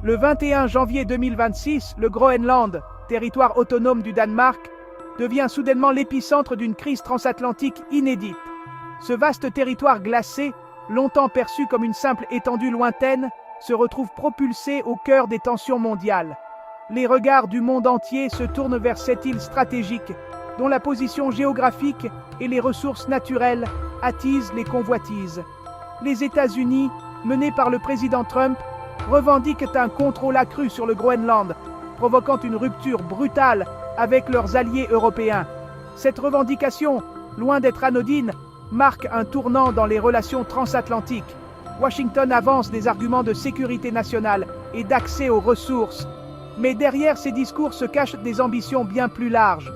Le 21 janvier 2026, le Groenland, territoire autonome du Danemark, devient soudainement l'épicentre d'une crise transatlantique inédite. Ce vaste territoire glacé, longtemps perçu comme une simple étendue lointaine, se retrouve propulsé au cœur des tensions mondiales. Les regards du monde entier se tournent vers cette île stratégique, dont la position géographique et les ressources naturelles attisent les convoitises. Les États-Unis, menés par le président Trump, revendiquent un contrôle accru sur le Groenland, provoquant une rupture brutale avec leurs alliés européens. Cette revendication, loin d'être anodine, marque un tournant dans les relations transatlantiques. Washington avance des arguments de sécurité nationale et d'accès aux ressources. Mais derrière ces discours se cachent des ambitions bien plus larges.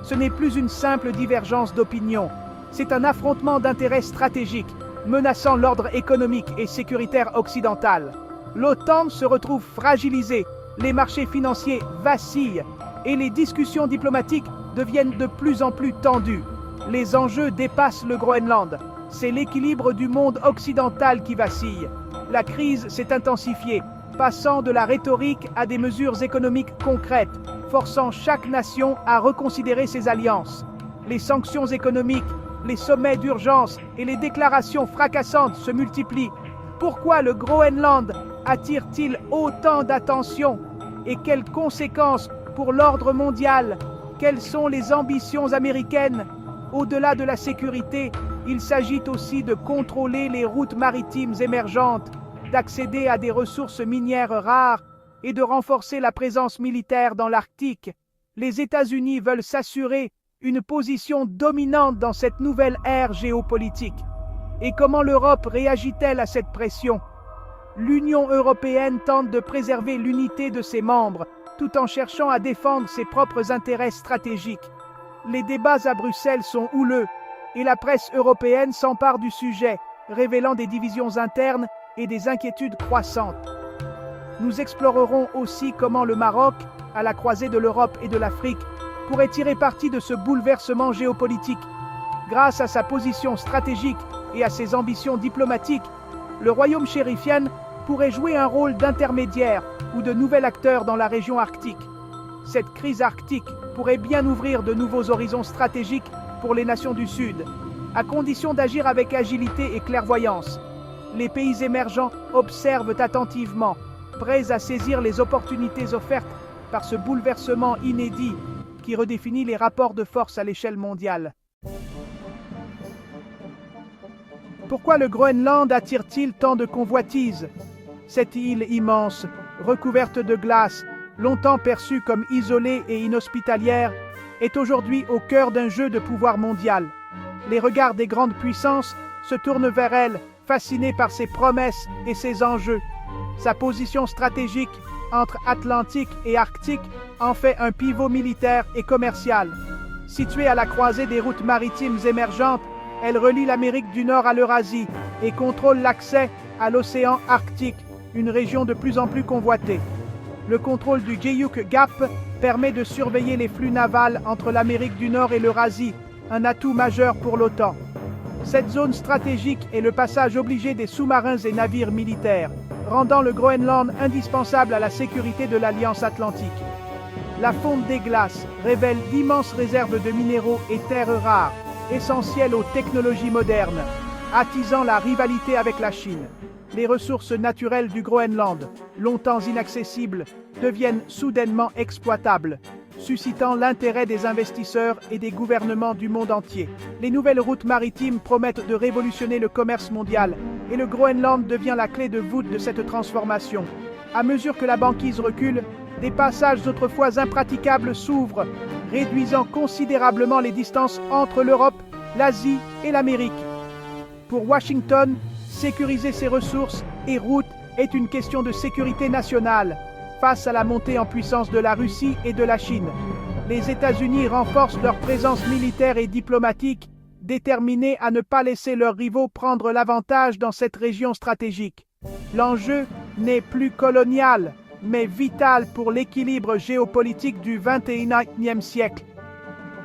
Ce n'est plus une simple divergence d'opinion, c'est un affrontement d'intérêts stratégiques, menaçant l'ordre économique et sécuritaire occidental. L'OTAN se retrouve fragilisée, les marchés financiers vacillent et les discussions diplomatiques deviennent de plus en plus tendues. Les enjeux dépassent le Groenland. C'est l'équilibre du monde occidental qui vacille. La crise s'est intensifiée, passant de la rhétorique à des mesures économiques concrètes, forçant chaque nation à reconsidérer ses alliances. Les sanctions économiques, les sommets d'urgence et les déclarations fracassantes se multiplient. Pourquoi le Groenland attire-t-il autant d'attention? Et quelles conséquences pour l'ordre mondial? Quelles sont les ambitions américaines? Au-delà de la sécurité, il s'agit aussi de contrôler les routes maritimes émergentes, d'accéder à des ressources minières rares et de renforcer la présence militaire dans l'Arctique. Les États-Unis veulent s'assurer une position dominante dans cette nouvelle ère géopolitique. Et comment l'Europe réagit-elle à cette pression? L'Union européenne tente de préserver l'unité de ses membres, tout en cherchant à défendre ses propres intérêts stratégiques. Les débats à Bruxelles sont houleux, et la presse européenne s'empare du sujet, révélant des divisions internes et des inquiétudes croissantes. Nous explorerons aussi comment le Maroc, à la croisée de l'Europe et de l'Afrique, pourrait tirer parti de ce bouleversement géopolitique. Grâce à sa position stratégique et à ses ambitions diplomatiques, le royaume chérifien pourrait jouer un rôle d'intermédiaire ou de nouvel acteur dans la région arctique. Cette crise arctique pourrait bien ouvrir de nouveaux horizons stratégiques pour les nations du Sud, à condition d'agir avec agilité et clairvoyance. Les pays émergents observent attentivement, prêts à saisir les opportunités offertes par ce bouleversement inédit qui redéfinit les rapports de force à l'échelle mondiale. Pourquoi le Groenland attire-t-il tant de convoitises? Cette île immense, recouverte de glace, longtemps perçue comme isolée et inhospitalière, est aujourd'hui au cœur d'un jeu de pouvoir mondial. Les regards des grandes puissances se tournent vers elle, fascinés par ses promesses et ses enjeux. Sa position stratégique entre Atlantique et Arctique en fait un pivot militaire et commercial. Située à la croisée des routes maritimes émergentes, elle relie l'Amérique du Nord à l'Eurasie et contrôle l'accès à l'océan Arctique, une région de plus en plus convoitée. Le contrôle du Guyuk Gap permet de surveiller les flux navals entre l'Amérique du Nord et l'Eurasie, un atout majeur pour l'OTAN. Cette zone stratégique est le passage obligé des sous-marins et navires militaires, rendant le Groenland indispensable à la sécurité de l'Alliance Atlantique. La fonte des glaces révèle d'immenses réserves de minéraux et terres rares, essentielles aux technologies modernes, attisant la rivalité avec la Chine. Les ressources naturelles du Groenland, longtemps inaccessibles, deviennent soudainement exploitables, suscitant l'intérêt des investisseurs et des gouvernements du monde entier. Les nouvelles routes maritimes promettent de révolutionner le commerce mondial, et le Groenland devient la clé de voûte de cette transformation. À mesure que la banquise recule, des passages autrefois impraticables s'ouvrent, réduisant considérablement les distances entre l'Europe, l'Asie et l'Amérique. Pour Washington, sécuriser ses ressources et routes est une question de sécurité nationale. Face à la montée en puissance de la Russie et de la Chine, les États-Unis renforcent leur présence militaire et diplomatique, déterminés à ne pas laisser leurs rivaux prendre l'avantage dans cette région stratégique. L'enjeu n'est plus colonial, mais vital pour l'équilibre géopolitique du XXIe siècle.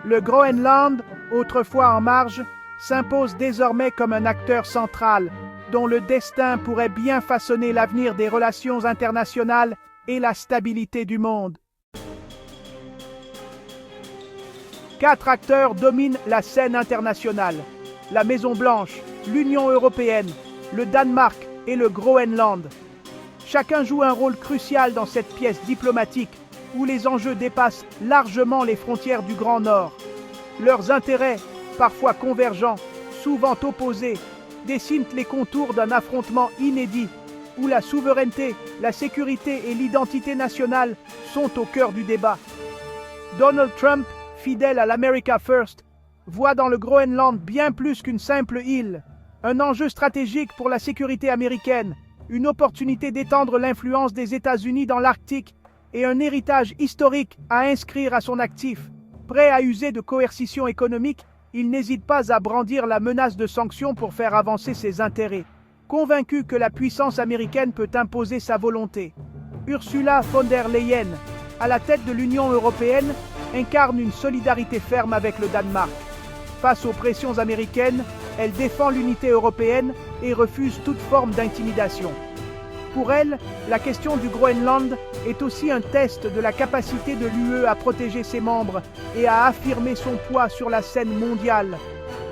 Le Groenland, autrefois en marge, s'impose désormais comme un acteur central, dont le destin pourrait bien façonner l'avenir des relations internationales et la stabilité du monde. 4 acteurs dominent la scène internationale. La Maison-Blanche, l'Union européenne, le Danemark et le Groenland. Chacun joue un rôle crucial dans cette pièce diplomatique où les enjeux dépassent largement les frontières du Grand Nord. Leurs intérêts, parfois convergents, souvent opposés, dessinent les contours d'un affrontement inédit où la souveraineté, la sécurité et l'identité nationale sont au cœur du débat. Donald Trump, fidèle à l'America First, voit dans le Groenland bien plus qu'une simple île, un enjeu stratégique pour la sécurité américaine, une opportunité d'étendre l'influence des États-Unis dans l'Arctique et un héritage historique à inscrire à son actif. Prêt à user de coercition économique, il n'hésite pas à brandir la menace de sanctions pour faire avancer ses intérêts, convaincu que la puissance américaine peut imposer sa volonté. Ursula von der Leyen, à la tête de l'Union européenne, incarne une solidarité ferme avec le Danemark. Face aux pressions américaines, elle défend l'unité européenne et refuse toute forme d'intimidation. Pour elle, la question du Groenland est aussi un test de la capacité de l'UE à protéger ses membres et à affirmer son poids sur la scène mondiale.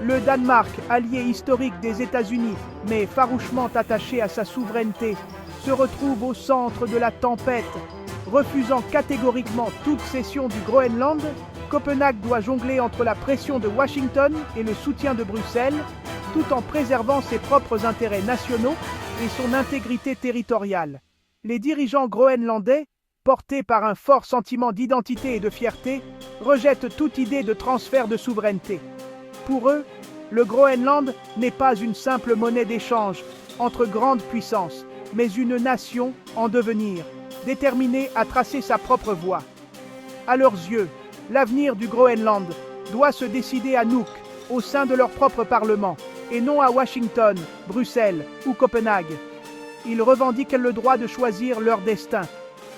Le Danemark, allié historique des États-Unis, mais farouchement attaché à sa souveraineté, se retrouve au centre de la tempête. Refusant catégoriquement toute cession du Groenland, Copenhague doit jongler entre la pression de Washington et le soutien de Bruxelles, tout en préservant ses propres intérêts nationaux et son intégrité territoriale. Les dirigeants groenlandais, portés par un fort sentiment d'identité et de fierté, rejettent toute idée de transfert de souveraineté. Pour eux, le Groenland n'est pas une simple monnaie d'échange entre grandes puissances, mais une nation en devenir, déterminée à tracer sa propre voie. À leurs yeux, l'avenir du Groenland doit se décider à Nuuk, au sein de leur propre Parlement, et non à Washington, Bruxelles ou Copenhague. Ils revendiquent le droit de choisir leur destin,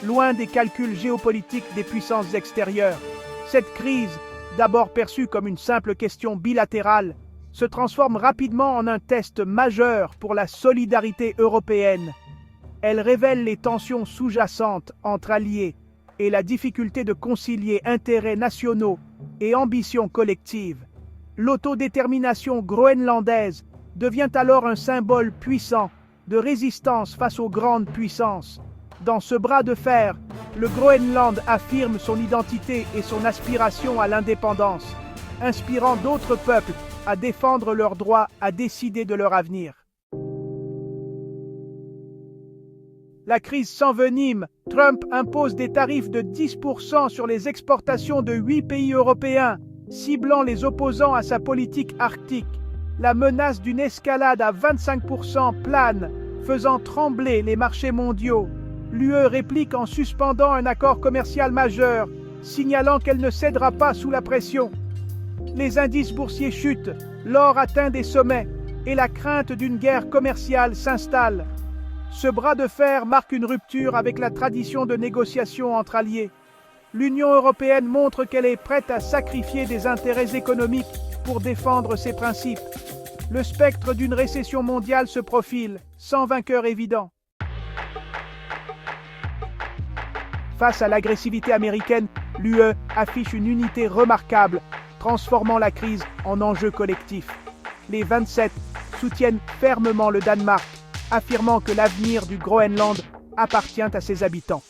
loin des calculs géopolitiques des puissances extérieures. Cette crise, d'abord perçue comme une simple question bilatérale, se transforme rapidement en un test majeur pour la solidarité européenne. Elle révèle les tensions sous-jacentes entre alliés et la difficulté de concilier intérêts nationaux et ambitions collectives. L'autodétermination groenlandaise devient alors un symbole puissant de résistance face aux grandes puissances. Dans ce bras de fer, le Groenland affirme son identité et son aspiration à l'indépendance, inspirant d'autres peuples à défendre leur droit à décider de leur avenir. La crise s'envenime. Trump impose des tarifs de 10% sur les exportations de 8 pays européens, ciblant les opposants à sa politique arctique. La menace d'une escalade à 25% plane, faisant trembler les marchés mondiaux. L'UE réplique en suspendant un accord commercial majeur, signalant qu'elle ne cédera pas sous la pression. Les indices boursiers chutent, l'or atteint des sommets et la crainte d'une guerre commerciale s'installe. Ce bras de fer marque une rupture avec la tradition de négociation entre alliés. L'Union européenne montre qu'elle est prête à sacrifier des intérêts économiques pour défendre ses principes. Le spectre d'une récession mondiale se profile, sans vainqueur évident. Face à l'agressivité américaine, l'UE affiche une unité remarquable, transformant la crise en enjeu collectif. Les 27 soutiennent fermement le Danemark, affirmant que l'avenir du Groenland appartient à ses habitants.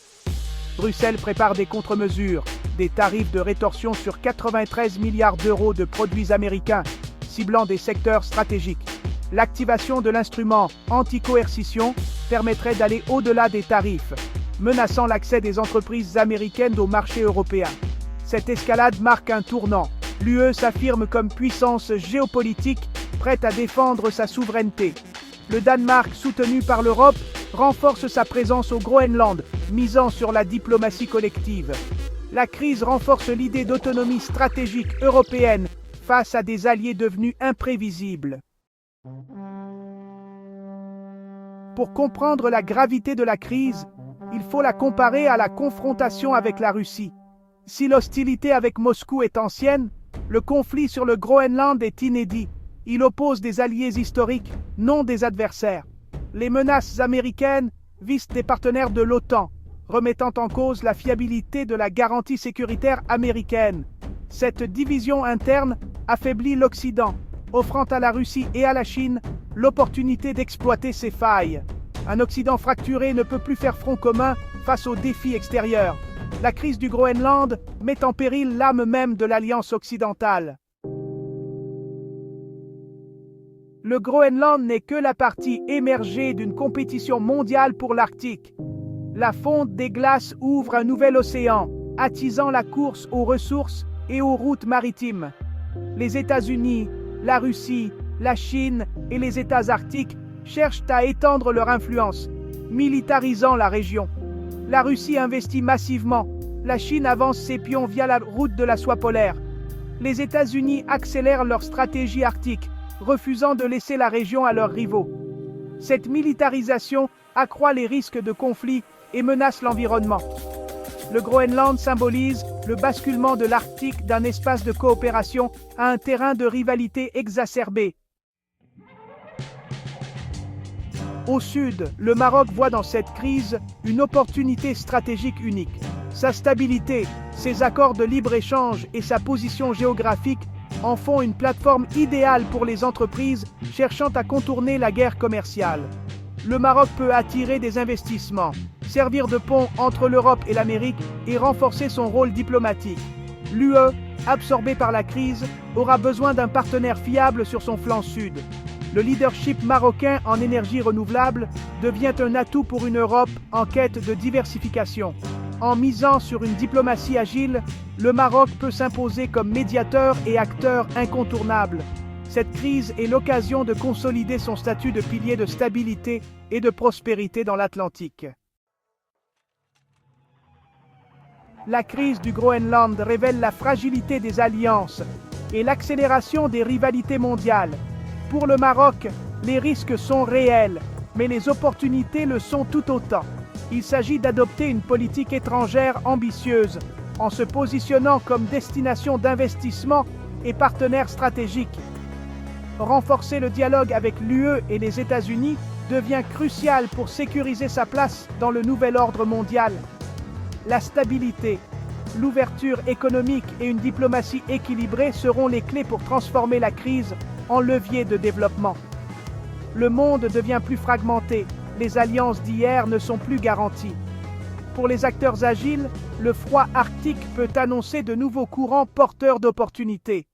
Bruxelles prépare des contre-mesures, des tarifs de rétorsion sur 93 milliards d'euros de produits américains, ciblant des secteurs stratégiques. L'activation de l'instrument anti-coercition permettrait d'aller au-delà des tarifs, menaçant l'accès des entreprises américaines au marché européen. Cette escalade marque un tournant. L'UE s'affirme comme puissance géopolitique prête à défendre sa souveraineté. Le Danemark, soutenu par l'Europe, renforce sa présence au Groenland, misant sur la diplomatie collective. La crise renforce l'idée d'autonomie stratégique européenne face à des alliés devenus imprévisibles. Pour comprendre la gravité de la crise, il faut la comparer à la confrontation avec la Russie. Si l'hostilité avec Moscou est ancienne, le conflit sur le Groenland est inédit. Il oppose des alliés historiques, non des adversaires. Les menaces américaines visent des partenaires de l'OTAN, remettant en cause la fiabilité de la garantie sécuritaire américaine. Cette division interne affaiblit l'Occident, offrant à la Russie et à la Chine l'opportunité d'exploiter ses failles. Un Occident fracturé ne peut plus faire front commun face aux défis extérieurs. La crise du Groenland met en péril l'âme même de l'Alliance occidentale. Le Groenland n'est que la partie émergée d'une compétition mondiale pour l'Arctique. La fonte des glaces ouvre un nouvel océan, attisant la course aux ressources et aux routes maritimes. Les États-Unis, la Russie, la Chine et les États arctiques cherchent à étendre leur influence, militarisant la région. La Russie investit massivement, la Chine avance ses pions via la route de la soie polaire. Les États-Unis accélèrent leur stratégie arctique, refusant de laisser la région à leurs rivaux. Cette militarisation accroît les risques de conflits et menace l'environnement. Le Groenland symbolise le basculement de l'Arctique d'un espace de coopération à un terrain de rivalité exacerbée. Au sud, le Maroc voit dans cette crise une opportunité stratégique unique. Sa stabilité, ses accords de libre-échange et sa position géographique en font une plateforme idéale pour les entreprises cherchant à contourner la guerre commerciale. Le Maroc peut attirer des investissements, servir de pont entre l'Europe et l'Amérique et renforcer son rôle diplomatique. L'UE, absorbée par la crise, aura besoin d'un partenaire fiable sur son flanc sud. Le leadership marocain en énergie renouvelable devient un atout pour une Europe en quête de diversification. En misant sur une diplomatie agile, le Maroc peut s'imposer comme médiateur et acteur incontournable. Cette crise est l'occasion de consolider son statut de pilier de stabilité et de prospérité dans l'Atlantique. La crise du Groenland révèle la fragilité des alliances et l'accélération des rivalités mondiales. Pour le Maroc, les risques sont réels, mais les opportunités le sont tout autant. Il s'agit d'adopter une politique étrangère ambitieuse, en se positionnant comme destination d'investissement et partenaire stratégique. Renforcer le dialogue avec l'UE et les États-Unis devient crucial pour sécuriser sa place dans le nouvel ordre mondial. La stabilité, l'ouverture économique et une diplomatie équilibrée seront les clés pour transformer la crise en levier de développement. Le monde devient plus fragmenté, les alliances d'hier ne sont plus garanties. Pour les acteurs agiles, le froid arctique peut annoncer de nouveaux courants porteurs d'opportunités.